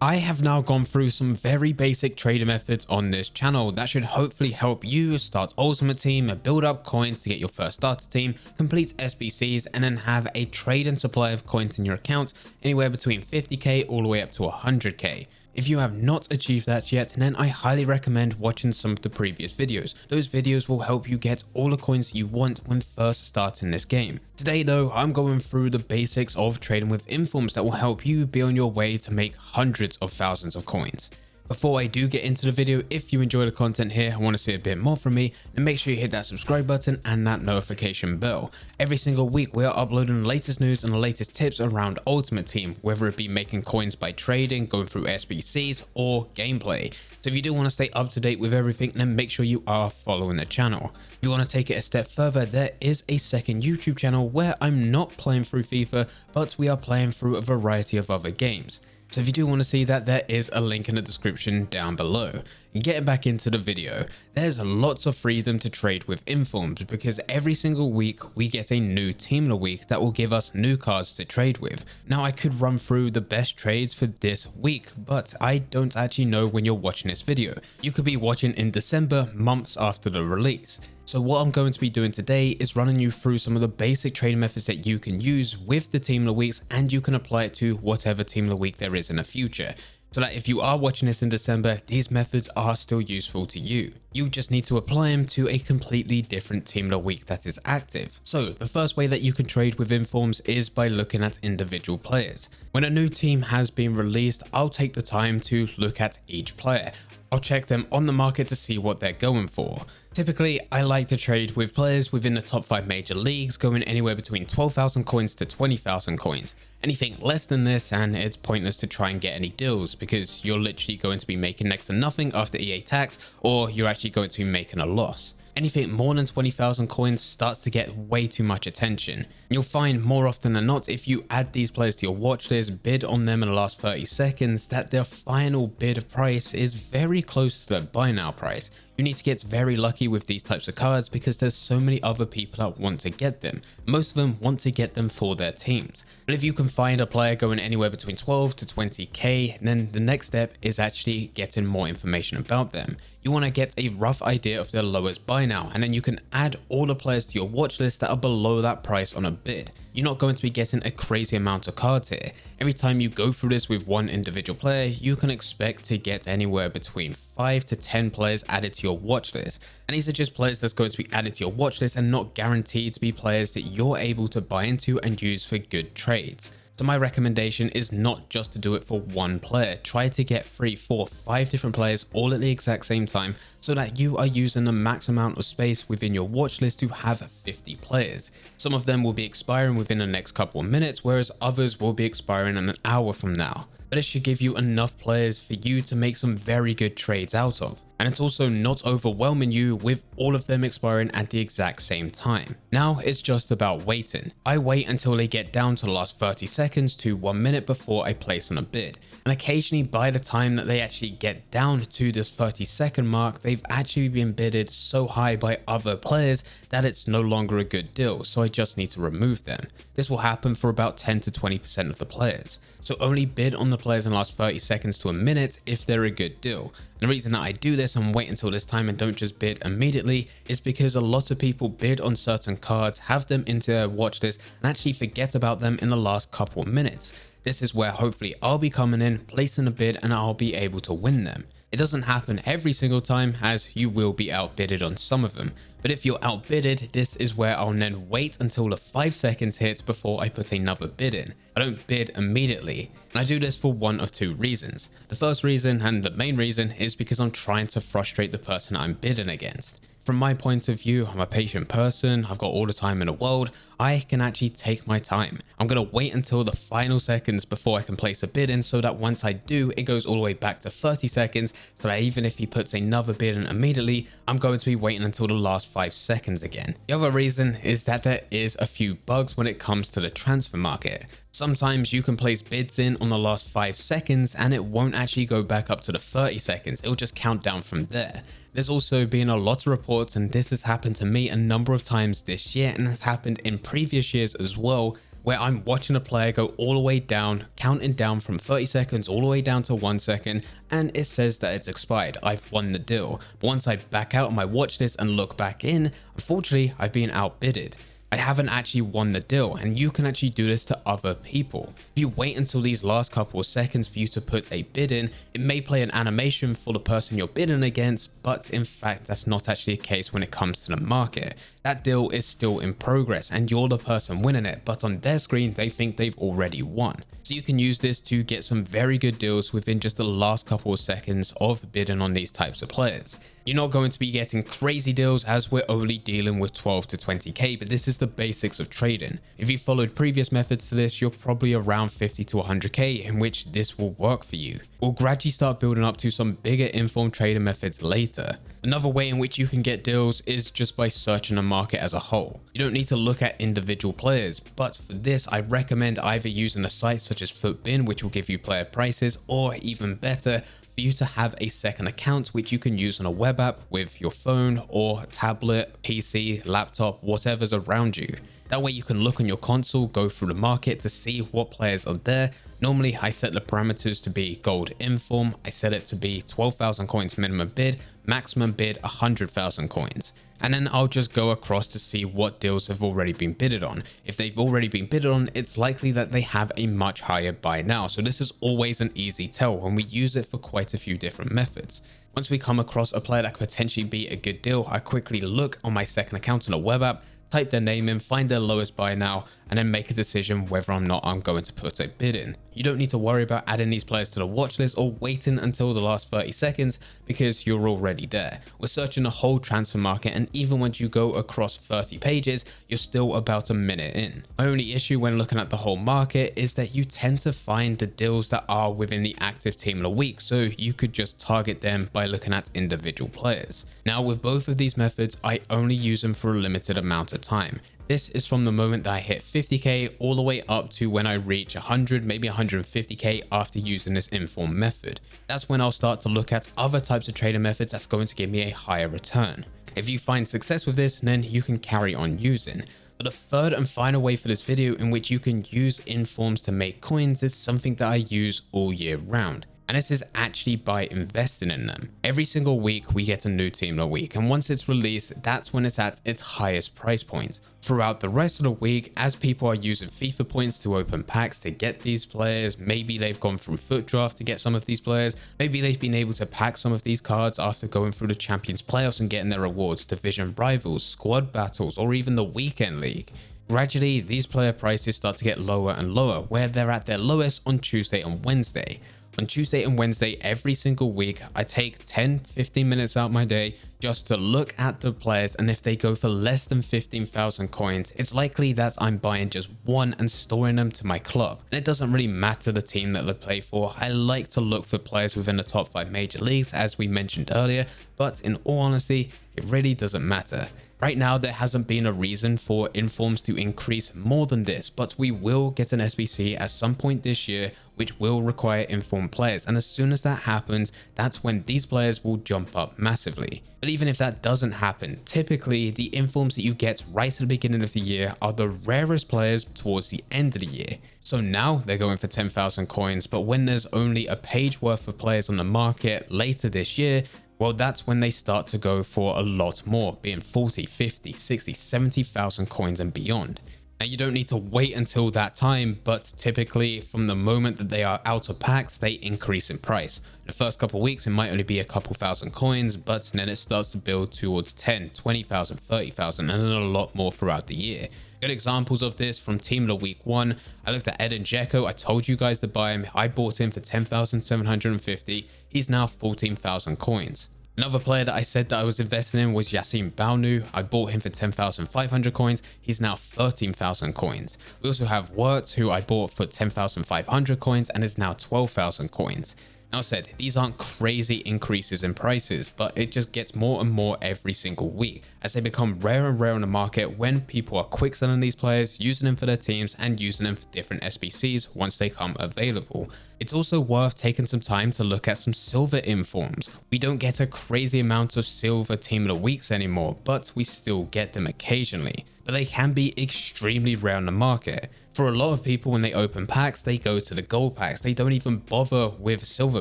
I have now gone through some very basic trading methods on this channel that should hopefully help you start Ultimate Team, build up coins to get your first starter team, complete SBCs, and then have a trade and supply of coins in your account anywhere between 50k all the way up to 100k. If you have not achieved that yet, then I highly recommend watching some of the previous videos. Those videos will help you get all the coins you want when first starting this game. Today though, I'm going through the basics of trading with informs that will help you be on your way to make hundreds of thousands of coins. Before I do get into the video, if you enjoy the content here and want to see a bit more from me, then make sure you hit that subscribe button and that notification bell. Every single week we are uploading the latest news and the latest tips around Ultimate Team, whether it be making coins by trading, going through SBCs, or gameplay. So if you do want to stay up to date with everything, then make sure you are following the channel. If you want to take it a step further, there is a second YouTube channel where I'm not playing through FIFA, but we are playing through a variety of other games. So if you do want to see that, there is a link in the description down below. Getting back into the video, there's lots of freedom to trade with informs because every single week we get a new team of the week that will give us new cards to trade with. Now I could run through the best trades for this week, but I don't actually know when you're watching this video. You could be watching in December, months after the release. So what I'm going to be doing today is running you through some of the basic trading methods that you can use with the team of the weeks, and you can apply it to whatever team of the week there is in the future. So that if you are watching this in December, these methods are still useful to you. You just need to apply them to a completely different team of the week that is active. So the first way that you can trade with informs is by looking at individual players. When a new team has been released, I'll take the time to look at each player. I'll check them on the market to see what they're going for. Typically, I like to trade with players within the top 5 major leagues, going anywhere between 12,000 coins to 20,000 coins. Anything less than this, and it's pointless to try and get any deals because you're literally going to be making next to nothing after EA tax, or you're actually going to be making a loss. Anything more than 20,000 coins starts to get way too much attention. You'll find more often than not, if you add these players to your watch list, bid on them in the last 30 seconds, that their final bid price is very close to the buy now price. You need to get very lucky with these types of cards because there's so many other people that want to get them. Most of them want to get them for their teams. But if you can find a player going anywhere between 12 to 20k, then the next step is actually getting more information about them. You want to get a rough idea of their lowest buy now, and then you can add all the players to your watch list that are below that price on a bid. You're not going to be getting a crazy amount of cards here. Every time you go through this with one individual player, you can expect to get anywhere between 5 to 10 players added to your watch list. And these are just players that's going to be added to your watch list and not guaranteed to be players that you're able to buy into and use for good trades. So my recommendation is not just to do it for one player. Try to get 3, 4, 5 different players all at the exact same time so that you are using the max amount of space within your watch list to have 50 players. Some of them will be expiring within the next couple of minutes, whereas others will be expiring in an hour from now. But it should give you enough players for you to make some very good trades out of. And it's also not overwhelming you with all of them expiring at the exact same time. Now it's just about waiting. I wait until they get down to the last 30 seconds to 1 minute before I place on a bid. And occasionally by the time that they actually get down to this 30-second mark, they've actually been bidded so high by other players that it's no longer a good deal, so I just need to remove them. This will happen for about 10 to 20% of the players. So only bid on the players in the last 30 seconds to a minute if they're a good deal. And the reason that I do this and wait until this time and don't just bid immediately is because a lot of people bid on certain cards, have them into their watch list, and actually forget about them in the last couple of minutes. This is where hopefully I'll be coming in, placing a bid, and I'll be able to win them. It doesn't happen every single time, as you will be outbidded on some of them. But if you're outbidded, this is where I'll then wait until the 5 seconds hits before I put another bid in. I don't bid immediately, and I do this for one of 2 reasons. The first reason, and the main reason, is because I'm trying to frustrate the person I'm bidding against. From my point of view, I'm a patient person, I've got all the time in the world, I can actually take my time. I'm going to wait until the final seconds before I can place a bid in, so that once I do, it goes all the way back to 30 seconds, so that even if he puts another bid in immediately, I'm going to be waiting until the last 5 seconds again. The other reason is that there is a few bugs when it comes to the transfer market. Sometimes you can place bids in on the last 5 seconds and it won't actually go back up to the 30 seconds, it'll just count down from there. There's also been a lot of reports, and this has happened to me a number of times this year and has happened in previous years as well, where I'm watching a player go all the way down, counting down from 30 seconds all the way down to 1 second, and it says that it's expired. I've won the deal. But once I back out of my watch list and look back in, unfortunately, I've been outbidded. I haven't actually won the deal, and you can actually do this to other people. If you wait until these last couple of seconds for you to put a bid in, it may play an animation for the person you're bidding against, but in fact that's not actually the case when it comes to the market. That deal is still in progress and you're the person winning it, but on their screen they think they've already won. So you can use this to get some very good deals within just the last couple of seconds of bidding on these types of players. You're not going to be getting crazy deals as we're only dealing with 12 to 20k, but this is the basics of trading. If you followed previous methods to this, you're probably around 50 to 100k, in which this will work for you. We'll gradually start building up to some bigger informed trading methods later. Another way in which you can get deals is just by searching the market as a whole. You don't need to look at individual players, but for this I recommend either using a site such as Footbin, which will give you player prices, or even better, for you to have a second account which you can use on a web app with your phone or tablet, PC, laptop, whatever's around you. That way you can look on your console, go through the market to see what players are there. Normally I set the parameters to be gold inform. I set it to be 12,000 coins minimum bid, maximum bid 100,000 coins. And then I'll just go across to see what deals have already been bidded on. If they've already been bidded on, it's likely that they have a much higher buy now. So this is always an easy tell when we use it for quite a few different methods. Once we come across a player that could potentially be a good deal, I quickly look on my second account on a web app, type their name in, find their lowest buy now, and then make a decision whether or not I'm going to put a bid in. You don't need to worry about adding these players to the watch list or waiting until the last 30 seconds because you're already there. We're searching the whole transfer market, and even once you go across 30 pages, you're still about a minute in. My only issue when looking at the whole market is that you tend to find the deals that are within the active team of the week, so you could just target them by looking at individual players. Now with both of these methods, I only use them for a limited amount of time. This is from the moment that I hit 50k all the way up to when I reach 100, maybe 150k after using this informed method. That's when I'll start to look at other types of trading methods that's going to give me a higher return. If you find success with this, then you can carry on using. But the third and final way for this video in which you can use informs to make coins is something that I use all year round. And this is actually by investing in them. Every single week we get a new team of the week, and once it's released, that's when it's at its highest price point. Throughout the rest of the week, as people are using FIFA points to open packs to get these players, maybe they've gone through foot draft to get some of these players, maybe they've been able to pack some of these cards after going through the Champions playoffs and getting their rewards, division rivals, squad battles, or even the weekend league. Gradually, these player prices start to get lower and lower, where they're at their lowest on Tuesday and Wednesday. On Tuesday and Wednesday every single week, I take 10-15 minutes out my day just to look at the players, and if they go for less than 15,000 coins, it's likely that I'm buying just one and storing them to my club. And it doesn't really matter the team that they play for. I like to look for players within the top 5 major leagues, as we mentioned earlier, but in all honesty, it really doesn't matter. Right now, there hasn't been a reason for informs to increase more than this, but we will get an SBC at some point this year, which will require informed players. And as soon as that happens, that's when these players will jump up massively. But even if that doesn't happen, typically the informs that you get right at the beginning of the year are the rarest players towards the end of the year. So now they're going for 10,000 coins, but when there's only a page worth of players on the market later this year, well, that's when they start to go for a lot more, being 40, 50, 60, 70,000 coins and beyond. Now, you don't need to wait until that time, but typically from the moment that they are out of packs, they increase in price. In the first couple of weeks, it might only be a couple thousand coins, but then it starts to build towards 10, 20,000, 30,000, and then a lot more throughout the year. Good examples of this from Team of the Week 1. I looked at Edin Dzeko. I told you guys to buy him. I bought him for 10,750. He's now 14,000 coins. Another player that I said that I was investing in was Yassine Bounou. I bought him for 10,500 coins. He's now 13,000 coins. We also have Wirtz, who I bought for 10,500 coins and is now 12,000 coins. Now, I said these aren't crazy increases in prices, but it just gets more and more every single week as they become rare and rare on the market when people are quick selling these players, using them for their teams and using them for different SBCs once they come available. It's also worth taking some time to look at some silver informs. We don't get a crazy amount of silver team of the weeks anymore, but we still get them occasionally. But they can be extremely rare on the market. For a lot of people, when they open packs, they go to the gold packs. They don't even bother with silver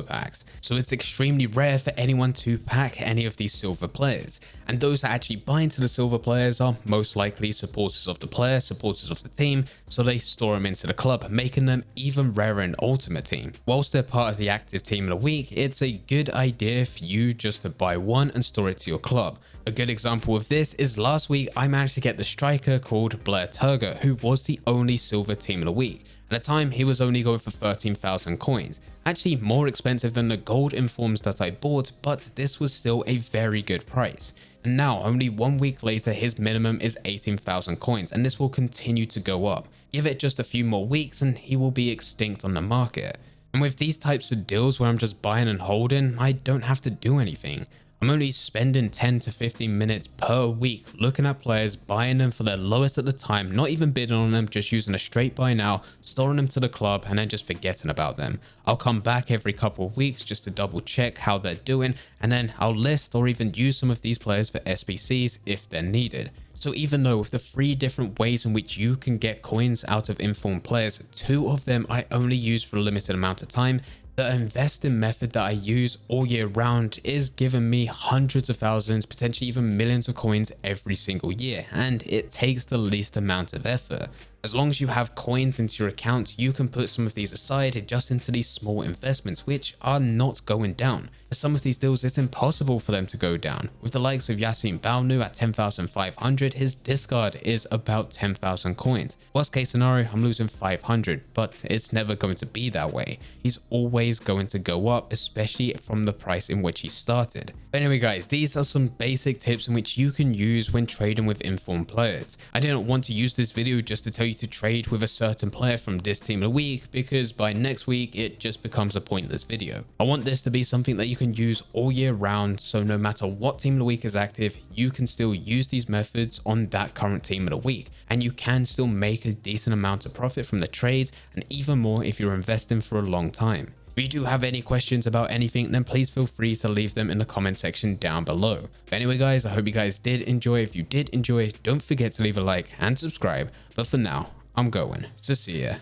packs. So it's extremely rare for anyone to pack any of these silver players. And those that actually buy into the silver players are most likely supporters of the player, supporters of the team, so they store them into the club, making them even rarer in Ultimate Team. Whilst they're part of the active team of the week, it's a good idea for you just to buy one and store it to your club. A good example of this is last week I managed to get the striker called Blair Turger, who was the only silver team of the week. At the time, he was only going for 13,000 coins. Actually more expensive than the gold informs that I bought, but this was still a very good price. And now, only 1 week later, his minimum is 18,000 coins, and this will continue to go up. Give it just a few more weeks and he will be extinct on the market. And with these types of deals where I'm just buying and holding, I don't have to do anything. I'm only spending 10 to 15 minutes per week looking at players, buying them for their lowest at the time, not even bidding on them, just using a straight buy now, storing them to the club, and then just forgetting about them. I'll come back every couple of weeks just to double check how they're doing, and then I'll list or even use some of these players for SBCs if they're needed. So even though with the 3 different ways in which you can get coins out of informed players, 2 of them I only use for a limited amount of time, the investing method that I use all year round is giving me hundreds of thousands, potentially even millions of coins every single year, and it takes the least amount of effort. As long as you have coins into your account, you can put some of these aside just into these small investments, which are not going down. For some of these deals, it's impossible for them to go down. With the likes of Yassine Balnu at 10,500, his discard is about 10,000 coins. Worst case scenario, I'm losing 500, but it's never going to be that way. He's always going to go up, especially from the price in which he started. But anyway guys, these are some basic tips in which you can use when trading with informed players. I didn't want to use this video just to tell you to trade with a certain player from this team of the week, because by next week it just becomes a pointless video. I want this to be something that you can use all year round, so no matter what team of the week is active, you can still use these methods on that current team of the week, and you can still make a decent amount of profit from the trades, and even more if you're investing for a long time. If you do have any questions about anything, then please feel free to leave them in the comment section down below. But anyway guys, I hope you guys did enjoy. If you did enjoy, don't forget to leave a like and subscribe. But for now, I'm going. So see ya.